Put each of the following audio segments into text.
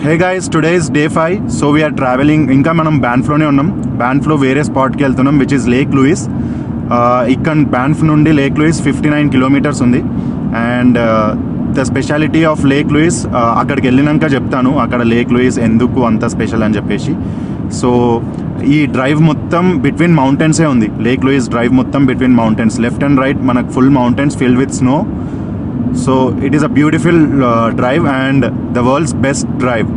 Hey guys, today is day 5. So we are travelling. ఇంకా మనం బ్యాన్ఫ్లోనే ఉన్నాం. బ్యాన్ఫ్లో వేరే స్పాట్కి వెళ్తున్నాం, విచ్ ఇస్ లేక్ లూయిస్. ఇక్కడ బ్యాన్ఫ్ నుండి లేక్ లూయిస్ 59 కిలోమీటర్స్ ఉంది. And the speciality of lake Louise అక్కడికి వెళ్ళినాక చెప్తాను, అక్కడ లేక్ లూయిస్ ఎందుకు అంత స్పెషల్ అని చెప్పేసి. సో ఈ డ్రైవ్ మొత్తం బిట్వీన్ మౌంటైన్సే ఉంది. లేక్ లూయిస్ డ్రైవ్ మొత్తం between mountains, left and right మనకు full mountains filled with snow. So it is a beautiful drive and the world's best drive.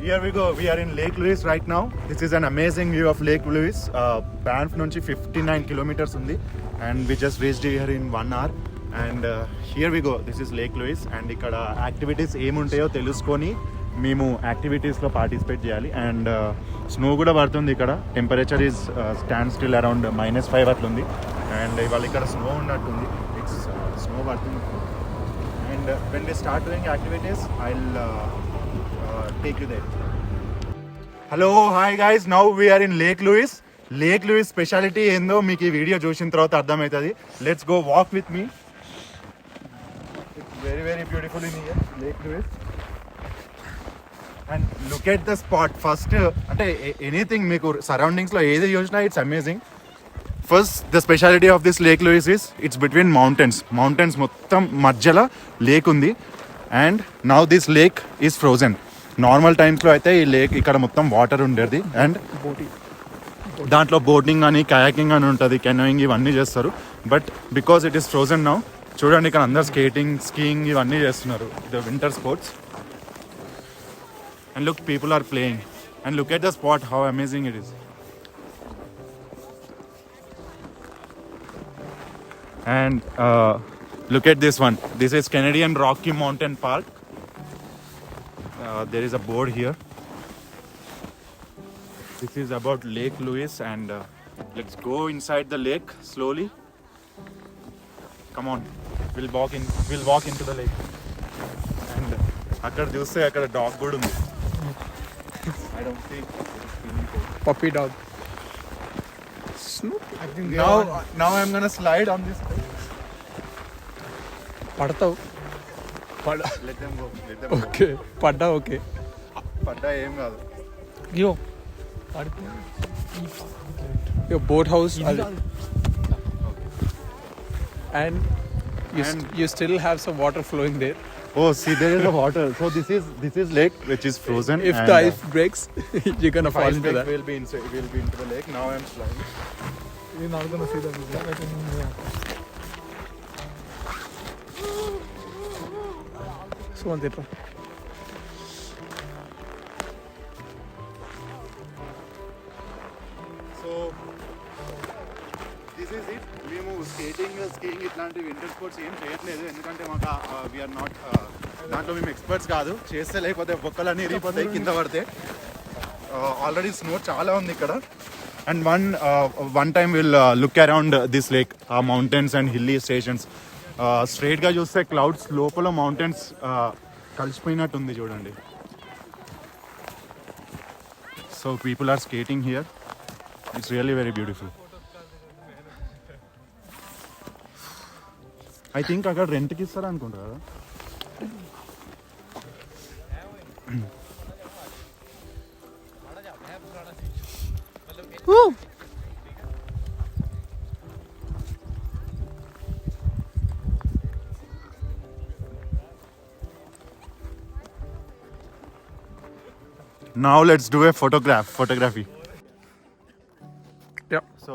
Here we go. We are in Lake Louise right now. This is an amazing view of Lake Louise. Banff nunchi 59 kilometers undi, and we just reached here in 1 hour. And here we go. This is Lake Louise, and ikkada activities em untayo telusukoni మేము యాక్టివిటీస్లో participate చేయాలి. And snow కూడా పడుతుంది ఇక్కడ. Temperature is stand still around -5 అట్లుంది. And ఇవాళ ఇక్కడ snow ఉన్నట్టుంది. ఇట్స్ స్నో పడుతుంది. And when we start doing activities I will take you there. Hello, hi guys, now we are in Lake Louise. Lake Louise speciality endo meeku ee video చూసిన తర్వాత అర్థమవుతుంది. Let's go walk with me. It's very very beautiful in here, Lake Louise. And look at the spot. First అంటే anything మీకు surroundings లో ఏది చూసినా it's amazing. First the speciality of this Lake Louise is it's between mountains మొత్తం మధ్యలో lake ఉంది. And now this lake is frozen. Normal టైమ్స్లో అయితే ఈ లేక్ ఇక్కడ మొత్తం వాటర్ ఉండేది. అండ్ దాంట్లో బోటింగ్ అని కయాకింగ్ అని ఉంటుంది, కెనోయింగ్ ఇవన్నీ చేస్తారు. But because it is frozen now, చూడండి ఇక్కడ అందరు స్కేటింగ్, స్కీయింగ్ ఇవన్నీ చేస్తున్నారు, the winter sports. And look, people are playing. And look at the spot, how amazing it is. And look at this one. This is Canadian Rocky Mountain Park. There is a board here. This is about Lake Louise, and let's go inside the lake slowly. Come on, we'll walk into the lake. And akkada chuste akkada dog kuda undi. I don't see puppy dog. Snoop. I think now I'm gonna slide on this thing. పడతావు. Let them go. Okay, పడ్డా. Okay, పడ్డా ఏం కాదు. యో boat house. And you still have some water flowing there. Oh, see, there is a water. So this is lake which is frozen. If the ice breaks, you're gonna fall into that. We'll be into the lake. Now I'm sliding. You're not gonna see that. So on there. So this is it. మేము skiing ఇట్లాంటి winter sports ఏం చేయట్లేదు, ఎందుకంటే మాకు we are not దాంట్లో మేము experts కాదు. చేస్తే లేకపోతే బొక్కలన్నీ ఇరిగిపోతాయి కింద పడితే. ఆల్రెడీ స్నో చాలా ఉంది ఇక్కడ. And one time will look around this lake, ఆ మౌంటైన్స్ అండ్ హిల్లీ స్టేషన్స్. స్ట్రైట్గా చూస్తే క్లౌడ్స్ లోపల మౌంటైన్స్ కలిసిపోయినట్టు ఉంది చూడండి. So people are skating here. It's really very beautiful. I think అక్కడ రెంట్కి ఇస్తారు అనుకుంటా కదా. Now let's do a photography. Yeah. So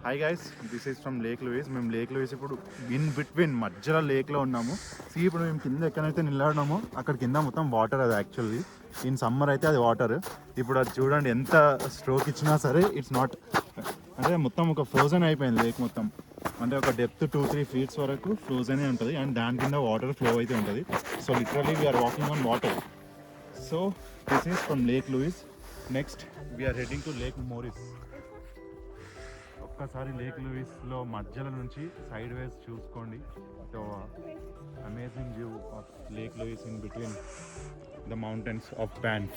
hi guys, this is from lake Louise. మేము లేక్ లూయిస్ ఇప్పుడు ఇన్ బిట్వీన్ మధ్యలో లేక్లో ఉన్నాము. ఇప్పుడు మేము కింద ఎక్కడైతే నిలబడినామో అక్కడ కింద మొత్తం వాటర్. అది యాక్చువల్లీ ఇన్ సమ్మర్ అయితే అది వాటర్. ఇప్పుడు అది చూడండి, ఎంత స్ట్రోక్ ఇచ్చినా సరే ఇట్స్ నాట్, అంటే మొత్తం ఒక ఫ్రోజన్ అయిపోయింది లేక్ మొత్తం. అంటే ఒక డెప్త్ 2-3 feet వరకు ఫ్రోజన్ ఉంటుంది అండ్ దాని కింద వాటర్ ఫ్లో అయితే ఉంటుంది. So literally we're walking on water. So this is from lake Louise. Next we're heading to lake Moraine. ఒక్కసారి లేక్ లూయిస్లో మధ్యలో నుంచి సైడ్ వేస్ చూసుకోండి. So amazing view of lake Louise in between the mountains of Banff.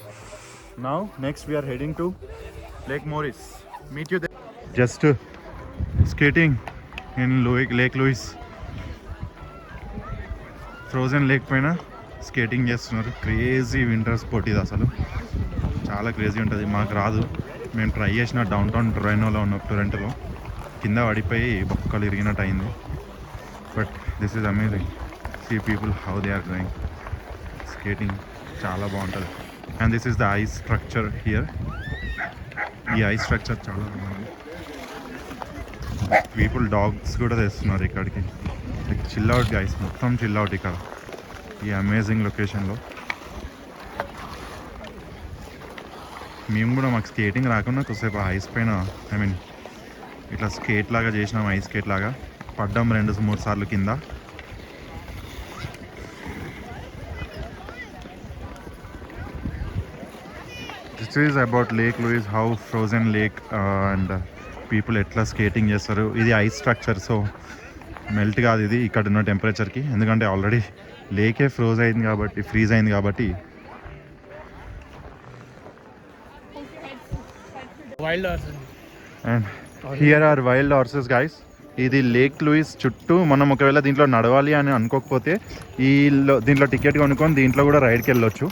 Now next we're heading to lake Moraine. Meet you there. Just skating in lake Louis. Frozen lake పైన skating చేస్తున్నారు. Crazy winter sport ఇది, అసలు చాలా crazy ఉంటుంది. మాకు రాదు, మేము try చేసిన డౌన్ టౌన్ టొరంటోలో ఉన్న టొరంటోలో కింద పడిపోయి బొక్కలు ఇరిగినట్టు అయింది. But this is amazing. See people how they are going skating, చాలా బాగుంటుంది. And this is the ice structure here. ఈ ఐస్ స్ట్రక్చర్ చాలా బాగుంది. పీపుల్ డాగ్స్ కూడా తెస్తున్నారు ఇక్కడికి. లైక్ చిల్ అవుట్ గైస్, మొత్తం చిల్ అవుట్ ఇక్కడ ఈ అమేజింగ్ లొకేషన్లో. మేము కూడా మాకు స్కేటింగ్ రాకుండా కొద్దిసేపు ఐస్ పైన, ఐ మీన్ ఇట్లా స్కేట్ లాగా చేసినాం, ఐస్ స్కేట్ లాగా పడ్డాం 2-3 సార్లు కింద. This is about Lake Louise, how frozen lake and people ఎట్లా స్కేటింగ్ చేస్తారు. ఇది ఐస్ స్ట్రక్చర్, సో మెల్ట్ కాదు ఇది ఇక్కడ ఉన్న టెంపరేచర్కి, ఎందుకంటే ఆల్రెడీ లేకే ఫ్రీజ్ అయింది కాబట్టి. Wild horses. And here are wild horses guys. ఇది లేక్ లూయిస్ చుట్టూ మనం ఒకవేళ దీంట్లో నడవాలి అని అనుకోకపోతే దీంట్లో టికెట్ కొనుక్కొని దీంట్లో కూడా రైడ్కి వెళ్ళొచ్చు.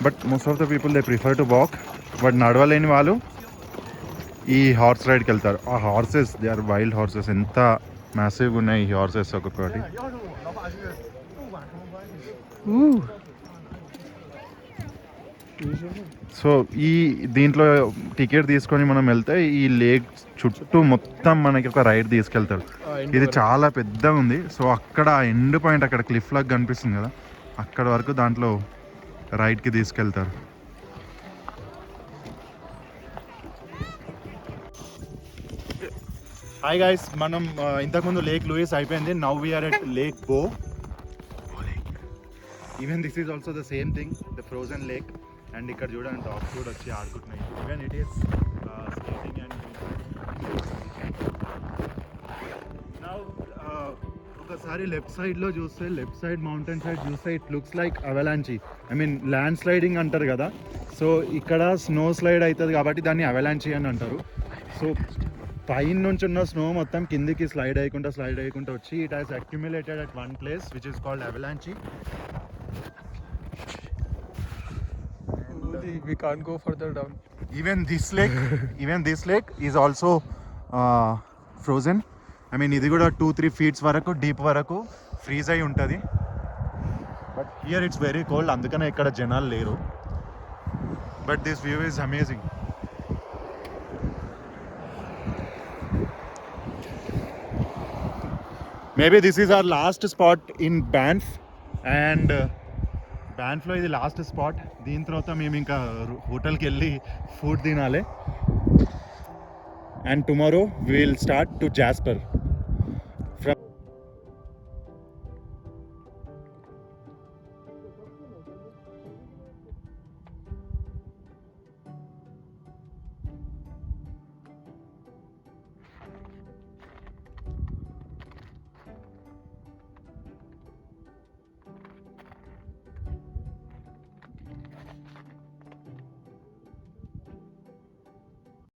But most of the people they prefer to walk. But నడవలేని వాళ్ళు ఈ హార్స్ రైడ్కి వెళ్తారు. ఆ horses, they are wild horses. ఎంత మ్యాసివ్గా ఉన్నాయి ఈ హార్సెస్ ఒక్కొక్కటి. సో ఈ దీంట్లో టికెట్ తీసుకొని మనం వెళ్తే ఈ లేక్ చుట్టూ మొత్తం మనకి ఒక రైడ్ తీసుకెళ్తారు. ఇది చాలా పెద్దగా ఉంది. సో అక్కడ ఎండ్ పాయింట్, అక్కడ క్లిఫ్ లాగా కనిపిస్తుంది కదా, అక్కడ వరకు దాంట్లో రైడ్కి తీసుకెళ్తారు. హాయ్ గైస్, మనం ఇంతకుముందు లేక్ లూయిస్ అయిపోయింది. Now we're at lake Bow. Even this is also the same thing, the frozen lake. And ఇక్కడ చూడండి డాగ్స్ కూడా వచ్చి ఆడుకుంటున్నాయి. Even it is skating. And now ఒకసారి లెఫ్ట్ సైడ్లో చూస్తే, లెఫ్ట్ సైడ్ మౌంటైన్ సైడ్ చూస్తే it looks like avalanche. I mean land sliding అంటారు కదా, సో ఇక్కడ స్నో స్లైడ్ అవుతుంది కాబట్టి దాన్ని అవలాంచి అని అంటారు. సో పైన నుంచి ఉన్న స్నో మొత్తం కిందికి స్లైడ్ అయ్యకుండా వచ్చి it has accumulated at one place which is called అవలాంచి. We can't go further down. Even this lake is also frozen. I mean ఇది కూడా 2-3 feet వరకు డీప్ వరకు ఫ్రీజ్ అయి ఉంటుంది. But here it's very cold, అందుకనే ఇక్కడ జనాలు లేరు. But this view is amazing. Maybe this is our last spot in Banff. And బ్యాన్ఫ్లో ఇది లాస్ట్ స్పాట్. దీని తర్వాత మేము ఇంకా హోటల్కి వెళ్ళి ఫుడ్ తినాలి. And tomorrow we will start to Jasper.